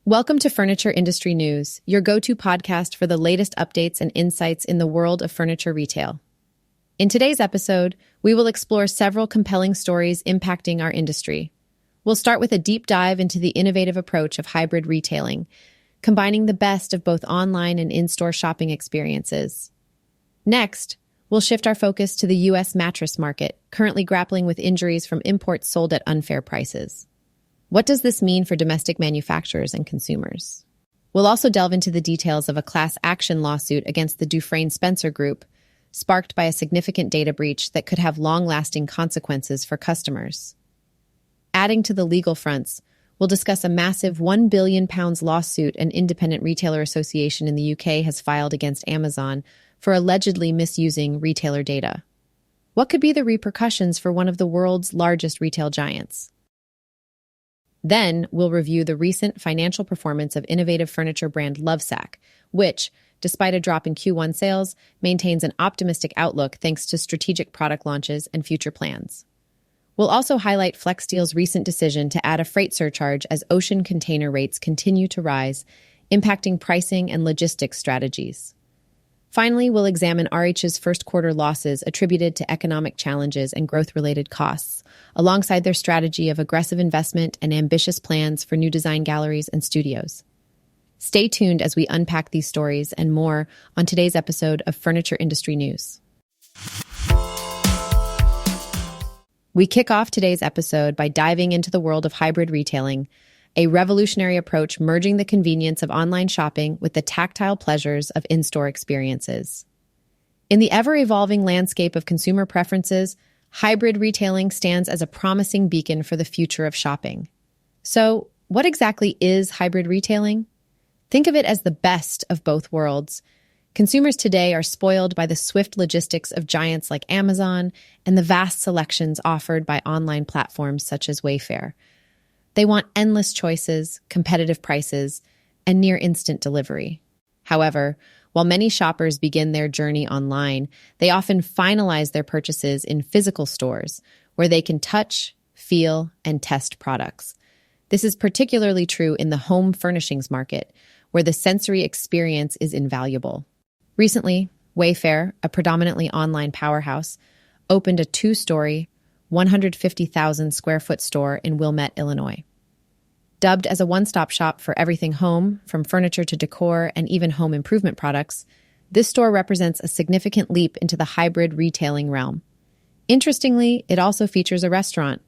Welcome to Furniture Industry News, your go-to podcast for the latest updates and insights in the world of furniture retail. In today's episode, we will explore several compelling stories impacting our industry. We'll start with a deep dive into the innovative approach of hybrid retailing, combining the best of both online and in-store shopping experiences. Next, we'll shift our focus to the U.S. mattress market, currently grappling with injuries from imports sold at unfair prices. What does this mean for domestic manufacturers and consumers? We'll also delve into the details of a class action lawsuit against the Dufresne Spencer Group, sparked by a significant data breach that could have long-lasting consequences for customers. Adding to the legal fronts, we'll discuss a massive £1 billion lawsuit an independent retailer association in the UK has filed against Amazon for allegedly misusing retailer data. What could be the repercussions for one of the world's largest retail giants? Then, we'll review the recent financial performance of innovative furniture brand Lovesac, which, despite a drop in Q1 sales, maintains an optimistic outlook thanks to strategic product launches and future plans. We'll also highlight Flexsteel's recent decision to add a freight surcharge as ocean container rates continue to rise, impacting pricing and logistics strategies. Finally, we'll examine RH's first quarter losses attributed to economic challenges and growth-related costs, alongside their strategy of aggressive investment and ambitious plans for new design galleries and studios. Stay tuned as we unpack these stories and more on today's episode of Furniture Industry News. We kick off today's episode by diving into the world of hybrid retailing, a revolutionary approach merging the convenience of online shopping with the tactile pleasures of in-store experiences. In the ever-evolving landscape of consumer preferences, hybrid retailing stands as a promising beacon for the future of shopping. So, what exactly is hybrid retailing? Think of it as the best of both worlds. Consumers today are spoiled by the swift logistics of giants like Amazon and the vast selections offered by online platforms such as Wayfair. They want endless choices, competitive prices, and near-instant delivery. However, while many shoppers begin their journey online, they often finalize their purchases in physical stores, where they can touch, feel, and test products. This is particularly true in the home furnishings market, where the sensory experience is invaluable. Recently, Wayfair, a predominantly online powerhouse, opened a 2-story, 150,000 square foot store in Wilmette, Illinois. Dubbed as a one-stop shop for everything home, from furniture to decor and even home improvement products, this store represents a significant leap into the hybrid retailing realm. Interestingly, it also features a restaurant,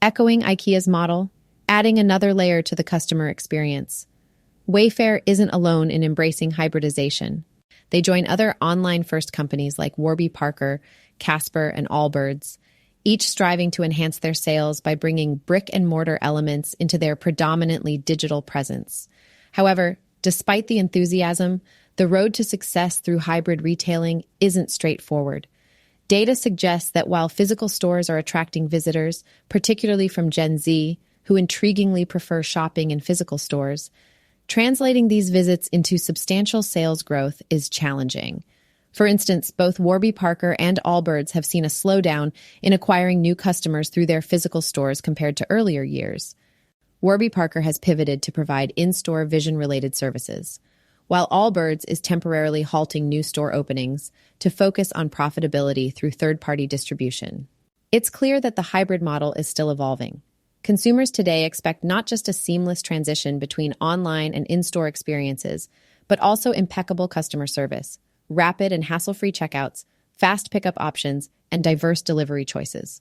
echoing IKEA's model, adding another layer to the customer experience. Wayfair isn't alone in embracing hybridization. They join other online-first companies like Warby Parker, Casper, and Allbirds, each striving to enhance their sales by bringing brick-and-mortar elements into their predominantly digital presence. However, despite the enthusiasm, the road to success through hybrid retailing isn't straightforward. Data suggests that while physical stores are attracting visitors, particularly from Gen Z, who intriguingly prefer shopping in physical stores, translating these visits into substantial sales growth is challenging. For instance, both Warby Parker and Allbirds have seen a slowdown in acquiring new customers through their physical stores compared to earlier years. Warby Parker has pivoted to provide in-store vision-related services, while Allbirds is temporarily halting new store openings to focus on profitability through third-party distribution. It's clear that the hybrid model is still evolving. Consumers today expect not just a seamless transition between online and in-store experiences, but also impeccable customer service, rapid and hassle-free checkouts, fast pickup options, and diverse delivery choices.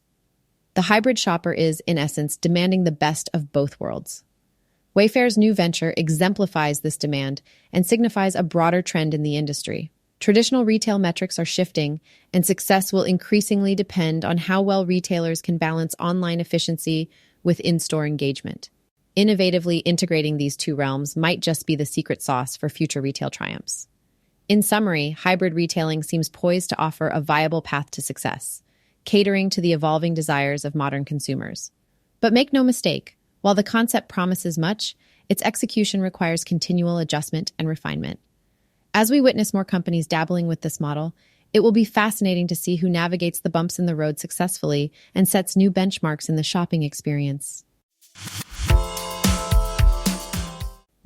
The hybrid shopper is, in essence, demanding the best of both worlds. Wayfair's new venture exemplifies this demand and signifies a broader trend in the industry. Traditional retail metrics are shifting, and success will increasingly depend on how well retailers can balance online efficiency with in-store engagement. Innovatively integrating these two realms might just be the secret sauce for future retail triumphs. In summary, hybrid retailing seems poised to offer a viable path to success, catering to the evolving desires of modern consumers. But make no mistake, while the concept promises much, its execution requires continual adjustment and refinement. As we witness more companies dabbling with this model, it will be fascinating to see who navigates the bumps in the road successfully and sets new benchmarks in the shopping experience.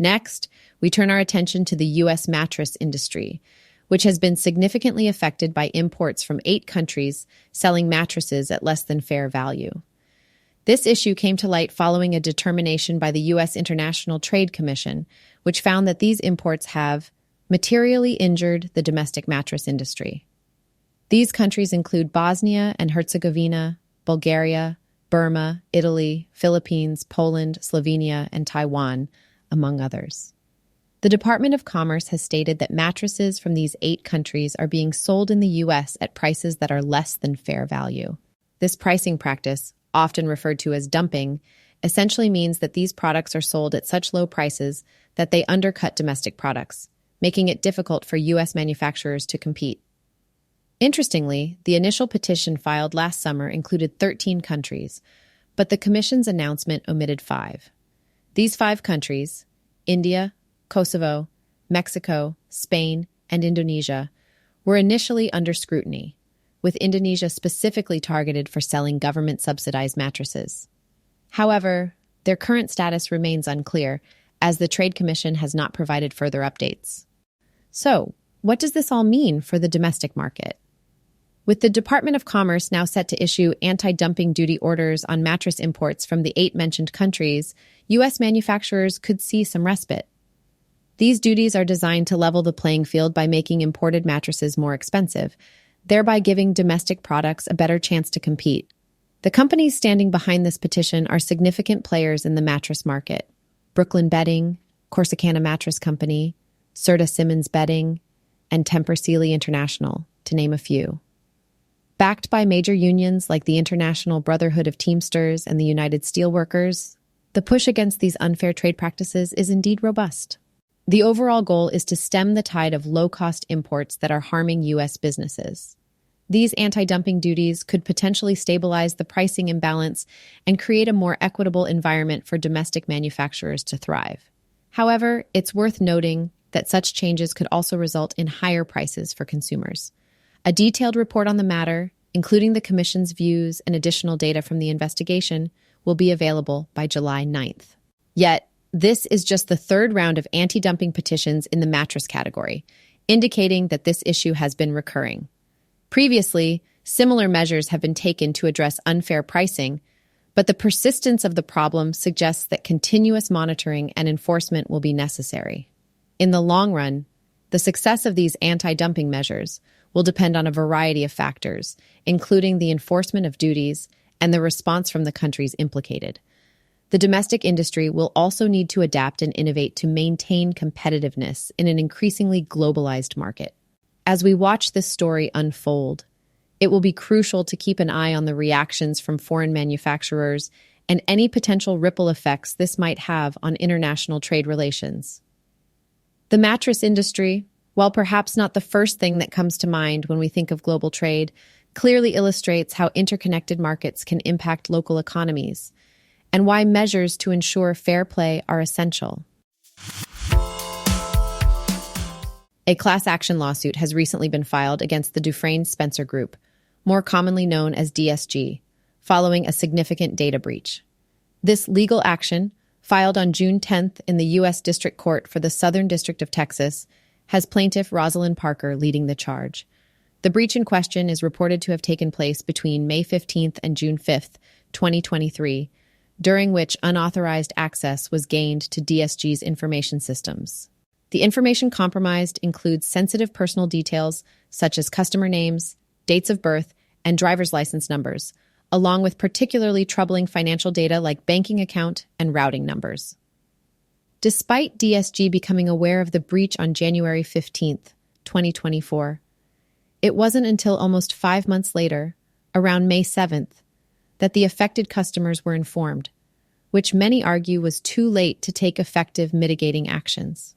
Next, we turn our attention to the U.S. mattress industry, which has been significantly affected by imports from 8 countries selling mattresses at less than fair value. This issue came to light following a determination by the U.S. International Trade Commission, which found that these imports have materially injured the domestic mattress industry. These countries include Bosnia and Herzegovina, Bulgaria, Burma, Italy, Philippines, Poland, Slovenia, and Taiwan, among others. The Department of Commerce has stated that mattresses from these 8 countries are being sold in the U.S. at prices that are less than fair value. This pricing practice, often referred to as dumping, essentially means that these products are sold at such low prices that they undercut domestic products, making it difficult for U.S. manufacturers to compete. Interestingly, the initial petition filed last summer included 13 countries, but the Commission's announcement omitted 5. These 5 countries, India, Kosovo, Mexico, Spain, and Indonesia, were initially under scrutiny, with Indonesia specifically targeted for selling government-subsidized mattresses. However, their current status remains unclear, as the Trade Commission has not provided further updates. So, what does this all mean for the domestic market? With the Department of Commerce now set to issue anti-dumping duty orders on mattress imports from the 8 mentioned countries, U.S. manufacturers could see some respite. These duties are designed to level the playing field by making imported mattresses more expensive, thereby giving domestic products a better chance to compete. The companies standing behind this petition are significant players in the mattress market: Brooklyn Bedding, Corsicana Mattress Company, Serta Simmons Bedding, and Tempur Sealy International, to name a few. Backed by major unions like the International Brotherhood of Teamsters and the United Steelworkers, the push against these unfair trade practices is indeed robust. The overall goal is to stem the tide of low-cost imports that are harming U.S. businesses. These anti-dumping duties could potentially stabilize the pricing imbalance and create a more equitable environment for domestic manufacturers to thrive. However, it's worth noting that such changes could also result in higher prices for consumers. A detailed report on the matter, including the Commission's views and additional data from the investigation, will be available by July 9th. Yet, this is just the 3rd round of anti-dumping petitions in the mattress category, indicating that this issue has been recurring. Previously, similar measures have been taken to address unfair pricing, but the persistence of the problem suggests that continuous monitoring and enforcement will be necessary. In the long run, the success of these anti-dumping measures will depend on a variety of factors, including the enforcement of duties and the response from the countries implicated. The domestic industry will also need to adapt and innovate to maintain competitiveness in an increasingly globalized market. As we watch this story unfold, it will be crucial to keep an eye on the reactions from foreign manufacturers and any potential ripple effects this might have on international trade relations. The mattress industry, while perhaps not the first thing that comes to mind when we think of global trade, clearly illustrates how interconnected markets can impact local economies, and why measures to ensure fair play are essential. A class action lawsuit has recently been filed against the Dufresne Spencer Group, more commonly known as DSG, following a significant data breach. This legal action, filed on June 10th in the U.S. District Court for the Southern District of Texas, has plaintiff Rosalind Parker leading the charge. The breach in question is reported to have taken place between May 15th and June 5th, 2023, during which unauthorized access was gained to DSG's information systems. The information compromised includes sensitive personal details such as customer names, dates of birth, and driver's license numbers, along with particularly troubling financial data like banking account and routing numbers. Despite DSG becoming aware of the breach on January 15th, 2024, it wasn't until almost 5 months later, around May 7th, that the affected customers were informed, which many argue was too late to take effective mitigating actions.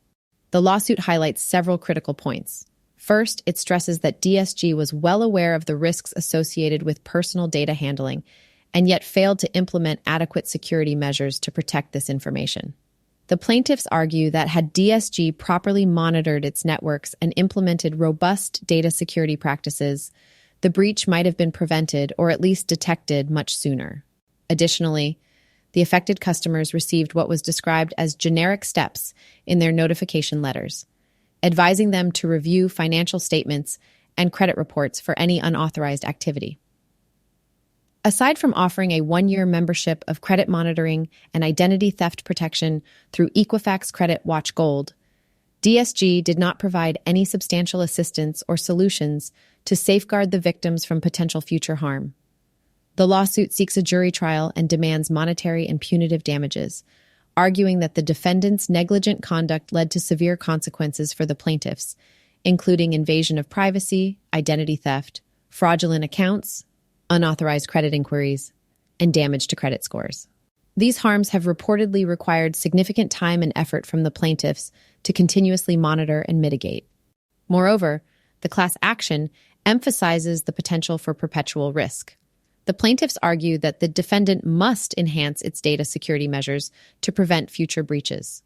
The lawsuit highlights several critical points. First, it stresses that DSG was well aware of the risks associated with personal data handling and yet failed to implement adequate security measures to protect this information. The plaintiffs argue that had DSG properly monitored its networks and implemented robust data security practices, the breach might have been prevented or at least detected much sooner. Additionally, the affected customers received what was described as generic steps in their notification letters, advising them to review financial statements and credit reports for any unauthorized activity. Aside from offering a 1-year membership of credit monitoring and identity theft protection through Equifax Credit Watch Gold, DSG did not provide any substantial assistance or solutions to safeguard the victims from potential future harm. The lawsuit seeks a jury trial and demands monetary and punitive damages, arguing that the defendants' negligent conduct led to severe consequences for the plaintiffs, including invasion of privacy, identity theft, fraudulent accounts, unauthorized credit inquiries, and damage to credit scores. These harms have reportedly required significant time and effort from the plaintiffs to continuously monitor and mitigate. Moreover, the class action emphasizes the potential for perpetual risk. The plaintiffs argue that the defendant must enhance its data security measures to prevent future breaches.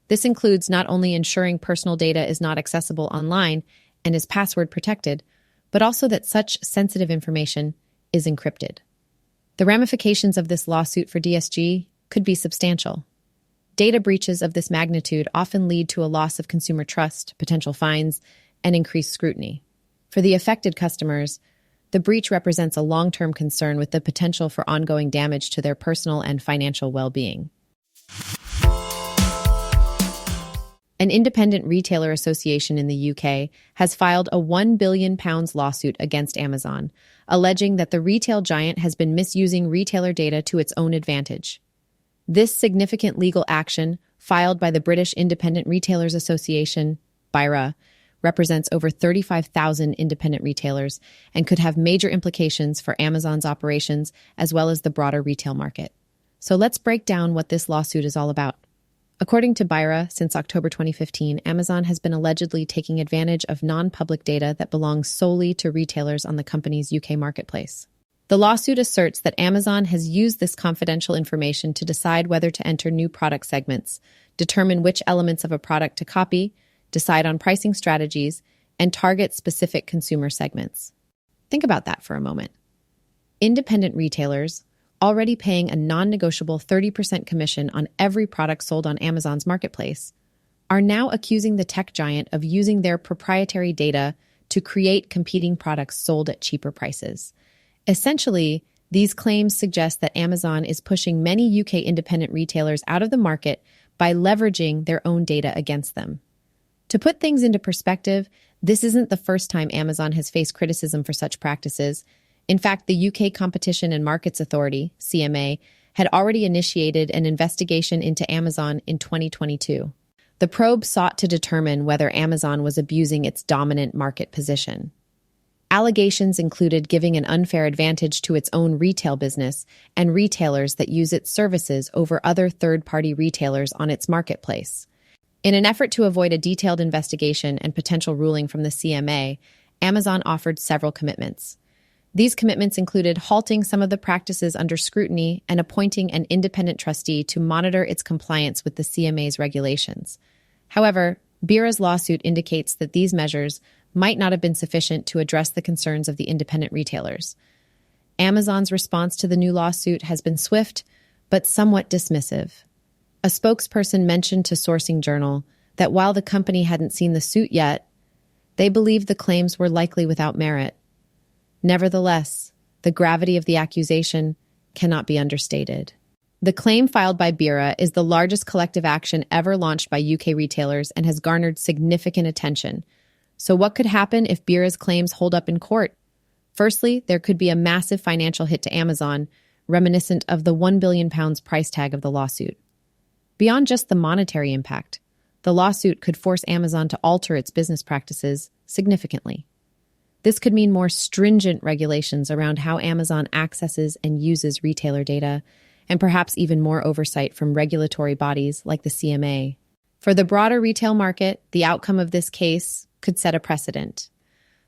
This includes not only ensuring personal data is not accessible online and is password protected, but also that such sensitive information is encrypted. The ramifications of this lawsuit for DSG could be substantial. Data breaches of this magnitude often lead to a loss of consumer trust, potential fines, and increased scrutiny. For the affected customers, the breach represents a long-term concern with the potential for ongoing damage to their personal and financial well-being. An independent retailer association in the UK has filed a £1 billion lawsuit against Amazon, alleging that the retail giant has been misusing retailer data to its own advantage. This significant legal action, filed by the British Independent Retailers Association, BIRA, represents over 35,000 independent retailers and could have major implications for Amazon's operations as well as the broader retail market. So let's break down what this lawsuit is all about. According to BIRA, since October 2015, Amazon has been allegedly taking advantage of non-public data that belongs solely to retailers on the company's UK marketplace. The lawsuit asserts that Amazon has used this confidential information to decide whether to enter new product segments, determine which elements of a product to copy, decide on pricing strategies, and target specific consumer segments. Think about that for a moment. Independent retailers, already paying a non-negotiable 30% commission on every product sold on Amazon's marketplace, are now accusing the tech giant of using their proprietary data to create competing products sold at cheaper prices. Essentially, these claims suggest that Amazon is pushing many UK independent retailers out of the market by leveraging their own data against them. To put things into perspective, this isn't the first time Amazon has faced criticism for such practices. In fact, the UK Competition and Markets Authority, CMA, had already initiated an investigation into Amazon in 2022. The probe sought to determine whether Amazon was abusing its dominant market position. Allegations included giving an unfair advantage to its own retail business and retailers that use its services over other third-party retailers on its marketplace. In an effort to avoid a detailed investigation and potential ruling from the CMA, Amazon offered several commitments. These commitments included halting some of the practices under scrutiny and appointing an independent trustee to monitor its compliance with the CMA's regulations. However, BIRA's lawsuit indicates that these measures might not have been sufficient to address the concerns of the independent retailers. Amazon's response to the new lawsuit has been swift, but somewhat dismissive. A spokesperson mentioned to Sourcing Journal that while the company hadn't seen the suit yet, they believed the claims were likely without merit. Nevertheless, the gravity of the accusation cannot be understated. The claim filed by BIRA is the largest collective action ever launched by UK retailers and has garnered significant attention. So what could happen if BIRA's claims hold up in court? Firstly, there could be a massive financial hit to Amazon, reminiscent of the £1 billion price tag of the lawsuit. Beyond just the monetary impact, the lawsuit could force Amazon to alter its business practices significantly. This could mean more stringent regulations around how Amazon accesses and uses retailer data, and perhaps even more oversight from regulatory bodies like the CMA. For the broader retail market, the outcome of this case could set a precedent.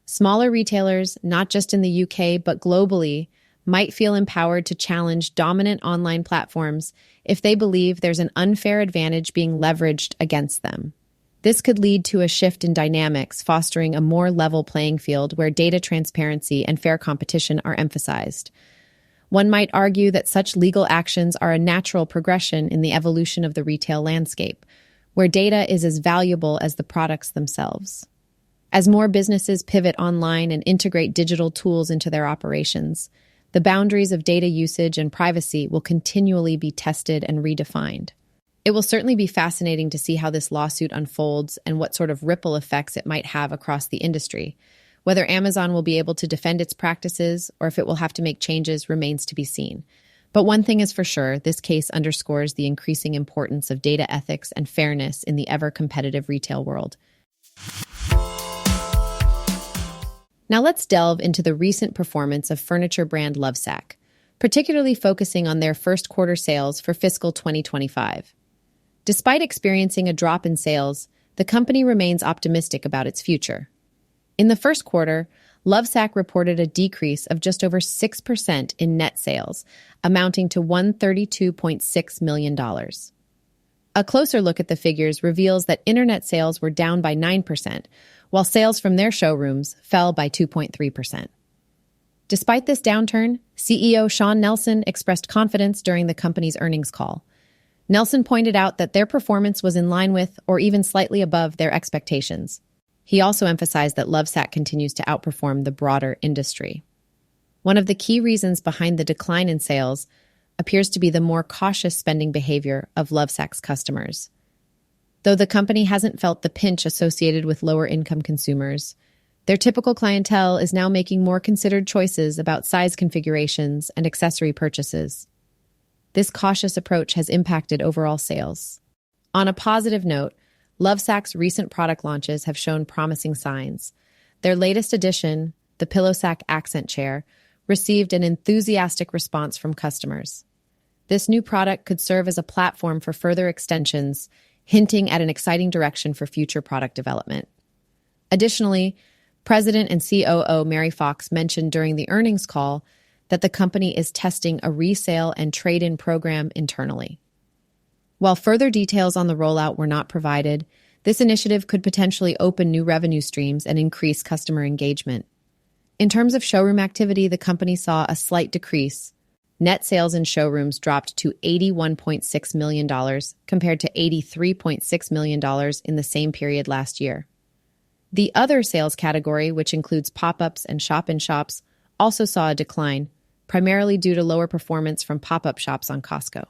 Smaller retailers, not just in the UK but globally, might feel empowered to challenge dominant online platforms if they believe there's an unfair advantage being leveraged against them. This could lead to a shift in dynamics, fostering a more level playing field where data transparency and fair competition are emphasized. One might argue that such legal actions are a natural progression in the evolution of the retail landscape, where data is as valuable as the products themselves. As more businesses pivot online and integrate digital tools into their operations, the boundaries of data usage and privacy will continually be tested and redefined. It will certainly be fascinating to see how this lawsuit unfolds and what sort of ripple effects it might have across the industry. Whether Amazon will be able to defend its practices or if it will have to make changes remains to be seen. But one thing is for sure, this case underscores the increasing importance of data ethics and fairness in the ever-competitive retail world. Now let's delve into the recent performance of furniture brand Lovesac, particularly focusing on their first quarter sales for fiscal 2025. Despite experiencing a drop in sales, the company remains optimistic about its future. In the first quarter, Lovesac reported a decrease of just over 6% in net sales, amounting to $132.6 million. A closer look at the figures reveals that internet sales were down by 9%, while sales from their showrooms fell by 2.3%. Despite this downturn, CEO Shawn Nelson expressed confidence during the company's earnings call. Nelson pointed out that their performance was in line with or even slightly above their expectations. He also emphasized that Lovesac continues to outperform the broader industry. One of the key reasons behind the decline in sales appears to be the more cautious spending behavior of Lovesac's customers. Though the company hasn't felt the pinch associated with lower-income consumers, their typical clientele is now making more considered choices about size configurations and accessory purchases. This cautious approach has impacted overall sales. On a positive note, Lovesac's recent product launches have shown promising signs. Their latest addition, the PillowSac Accent Chair, received an enthusiastic response from customers. This new product could serve as a platform for further extensions, hinting at an exciting direction for future product development. Additionally, President and COO Mary Fox mentioned during the earnings call that the company is testing a resale and trade-in program internally. While further details on the rollout were not provided, this initiative could potentially open new revenue streams and increase customer engagement. In terms of showroom activity, the company saw a slight decrease. Net sales in showrooms dropped to $81.6 million compared to $83.6 million in the same period last year. The other sales category, which includes pop-ups and shop-in-shops, also saw a decline, primarily due to lower performance from pop-up shops on Costco.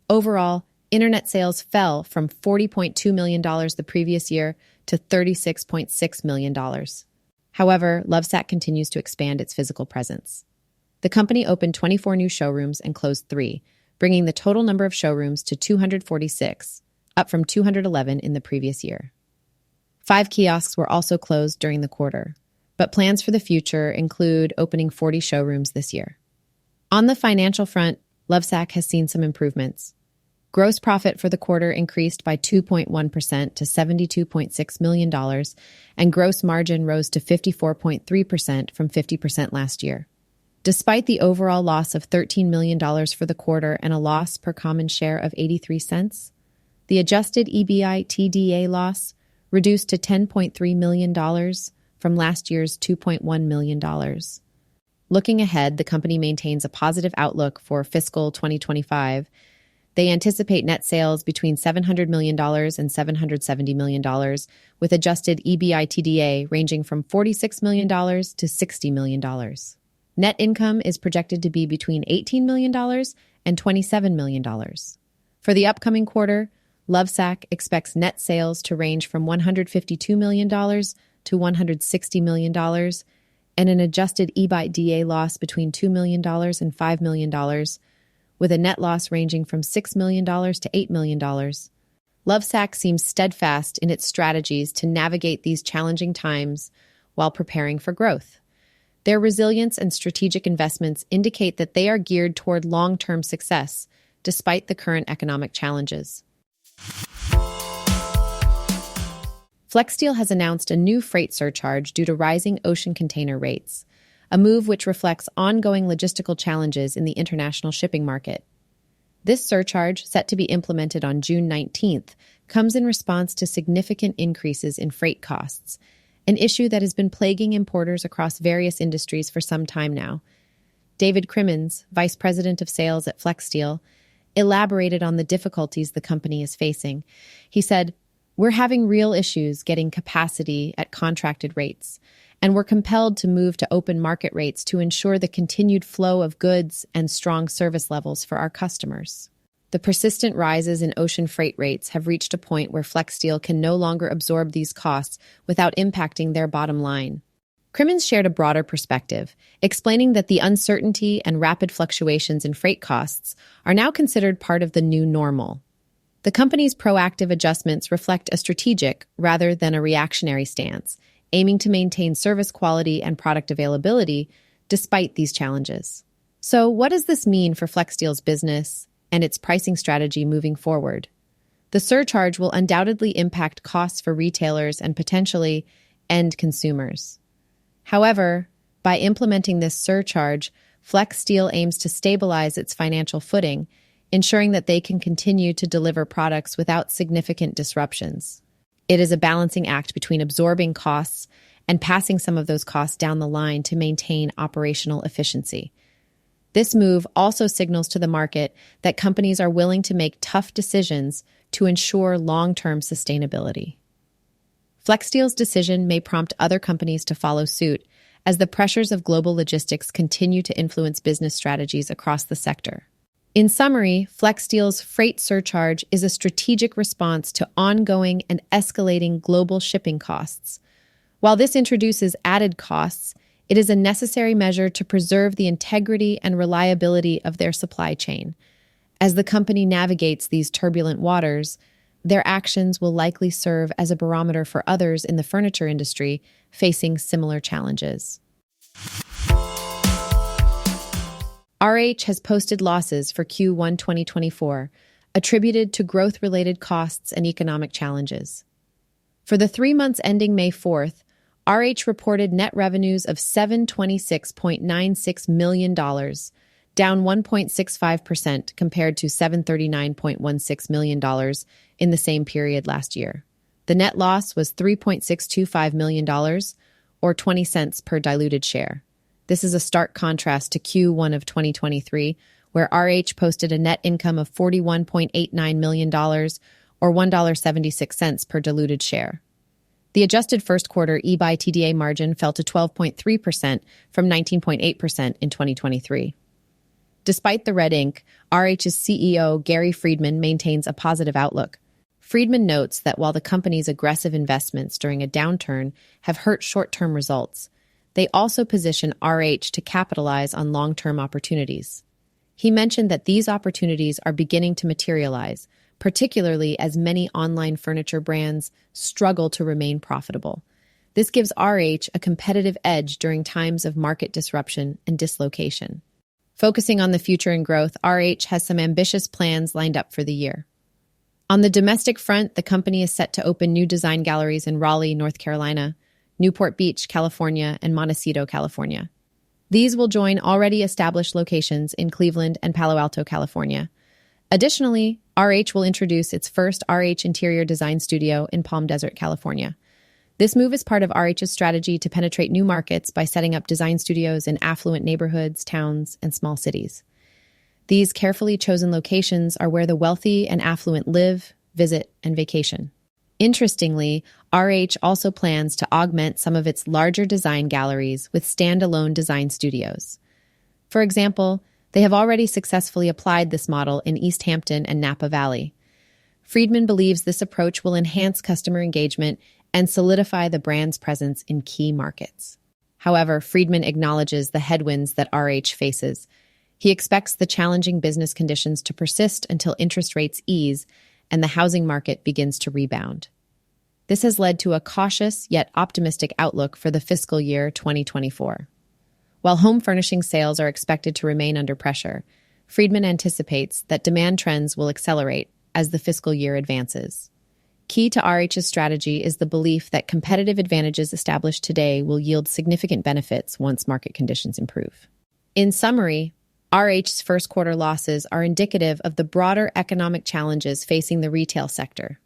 Overall, internet sales fell from $40.2 million the previous year to $36.6 million. However, Lovesac continues to expand its physical presence. The company opened 24 new showrooms and closed 3, bringing the total number of showrooms to 246, up from 211 in the previous year. 5 kiosks were also closed during the quarter, but plans for the future include opening 40 showrooms this year. On the financial front, Lovesac has seen some improvements. Gross profit for the quarter increased by 2.1% to $72.6 million, and gross margin rose to 54.3% from 50% last year. Despite the overall loss of $13 million for the quarter and a loss per common share of 83 cents, the adjusted EBITDA loss reduced to $10.3 million from last year's $2.1 million. Looking ahead, the company maintains a positive outlook for fiscal 2025. They anticipate net sales between $700 million and $770 million, with adjusted EBITDA ranging from $46 million to $60 million. Net income is projected to be between $18 million and $27 million. For the upcoming quarter, Lovesac expects net sales to range from $152 million to $160 million, and an adjusted EBITDA loss between $2 million and $5 million, with a net loss ranging from $6 million to $8 million. Lovesac seems steadfast in its strategies to navigate these challenging times while preparing for growth. Their resilience and strategic investments indicate that they are geared toward long-term success, despite the current economic challenges. Flexsteel has announced a new freight surcharge due to rising ocean container rates, a move which reflects ongoing logistical challenges in the international shipping market. This surcharge, set to be implemented on June 19th, comes in response to significant increases in freight costs, an issue that has been plaguing importers across various industries for some time now. David Crimmins, vice president of sales at Flexsteel, elaborated on the difficulties the company is facing. He said, "We're having real issues getting capacity at contracted rates, and we're compelled to move to open market rates to ensure the continued flow of goods and strong service levels for our customers." The persistent rises in ocean freight rates have reached a point where Flexsteel can no longer absorb these costs without impacting their bottom line. Crimmins shared a broader perspective, explaining that the uncertainty and rapid fluctuations in freight costs are now considered part of the new normal. The company's proactive adjustments reflect a strategic rather than a reactionary stance, aiming to maintain service quality and product availability despite these challenges. So, what does this mean for Flexsteel's business and its pricing strategy moving forward? The surcharge will undoubtedly impact costs for retailers and potentially end consumers. However, by implementing this surcharge, Flexsteel aims to stabilize its financial footing, ensuring that they can continue to deliver products without significant disruptions. It is a balancing act between absorbing costs and passing some of those costs down the line to maintain operational efficiency. This move also signals to the market that companies are willing to make tough decisions to ensure long-term sustainability. Flexsteel's decision may prompt other companies to follow suit as the pressures of global logistics continue to influence business strategies across the sector. In summary, Flexsteel's freight surcharge is a strategic response to ongoing and escalating global shipping costs. While this introduces added costs, it is a necessary measure to preserve the integrity and reliability of their supply chain. As the company navigates these turbulent waters, their actions will likely serve as a barometer for others in the furniture industry facing similar challenges. RH has posted losses for Q1 2024, attributed to growth-related costs and economic challenges. For the 3 months ending May 4th, RH reported net revenues of $726.96 million, down 1.65% compared to $739.16 million in the same period last year. The net loss was $3.625 million, or 20 cents per diluted share. This is a stark contrast to Q1 of 2023, where RH posted a net income of $41.89 million, or $1.76 per diluted share. The adjusted first quarter EBITDA margin fell to 12.3% from 19.8% in 2023. Despite the red ink, RH's CEO, Gary Friedman, maintains a positive outlook. Friedman notes that while the company's aggressive investments during a downturn have hurt short-term results, they also position RH to capitalize on long-term opportunities. He mentioned that these opportunities are beginning to materialize, particularly as many online furniture brands struggle to remain profitable. This gives RH a competitive edge during times of market disruption and dislocation. Focusing on the future and growth, RH has some ambitious plans lined up for the year. On the domestic front, the company is set to open new design galleries in Raleigh, North Carolina, Newport Beach, California, and Montecito, California. These will join already established locations in Cleveland and Palo Alto, California. Additionally, RH will introduce its first RH interior design studio in Palm Desert, California. This move is part of RH's strategy to penetrate new markets by setting up design studios in affluent neighborhoods, towns, and small cities. These carefully chosen locations are where the wealthy and affluent live, visit, and vacation. Interestingly, RH also plans to augment some of its larger design galleries with standalone design studios. For example, they have already successfully applied this model in East Hampton and Napa Valley. Friedman believes this approach will enhance customer engagement and solidify the brand's presence in key markets. However, Friedman acknowledges the headwinds that RH faces. He expects the challenging business conditions to persist until interest rates ease and the housing market begins to rebound. This has led to a cautious yet optimistic outlook for the fiscal year 2024. While home furnishing sales are expected to remain under pressure, Friedman anticipates that demand trends will accelerate as the fiscal year advances. Key to RH's strategy is the belief that competitive advantages established today will yield significant benefits once market conditions improve. In summary, RH's first quarter losses are indicative of the broader economic challenges facing the retail sector.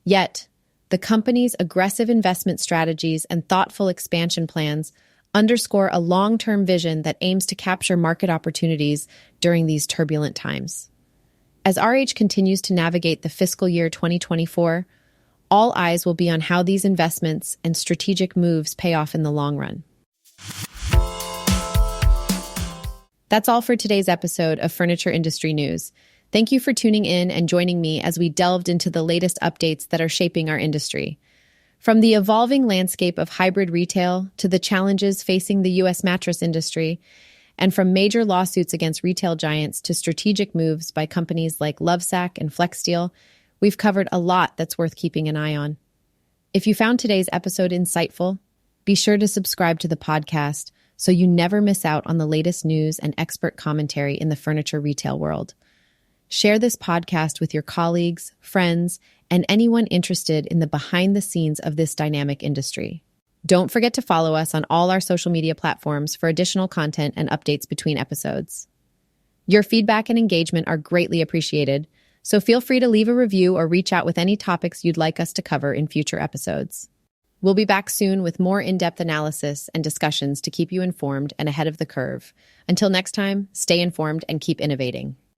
Yet, the company's aggressive investment strategies and thoughtful expansion plans underscore a long-term vision that aims to capture market opportunities during these turbulent times. As RH continues to navigate the fiscal year 2024, all eyes will be on how these investments and strategic moves pay off in the long run. That's all for today's episode of Furniture Industry News. Thank you for tuning in and joining me as we delved into the latest updates that are shaping our industry. From the evolving landscape of hybrid retail to the challenges facing the U.S. mattress industry, and from major lawsuits against retail giants to strategic moves by companies like Lovesac and Flexsteel, we've covered a lot that's worth keeping an eye on. If you found today's episode insightful, be sure to subscribe to the podcast so you never miss out on the latest news and expert commentary in the furniture retail world. Share this podcast with your colleagues, friends, and anyone interested in the behind the scenes of this dynamic industry. Don't forget to follow us on all our social media platforms for additional content and updates between episodes. Your feedback and engagement are greatly appreciated, so feel free to leave a review or reach out with any topics you'd like us to cover in future episodes. We'll be back soon with more in-depth analysis and discussions to keep you informed and ahead of the curve. Until next time, stay informed and keep innovating.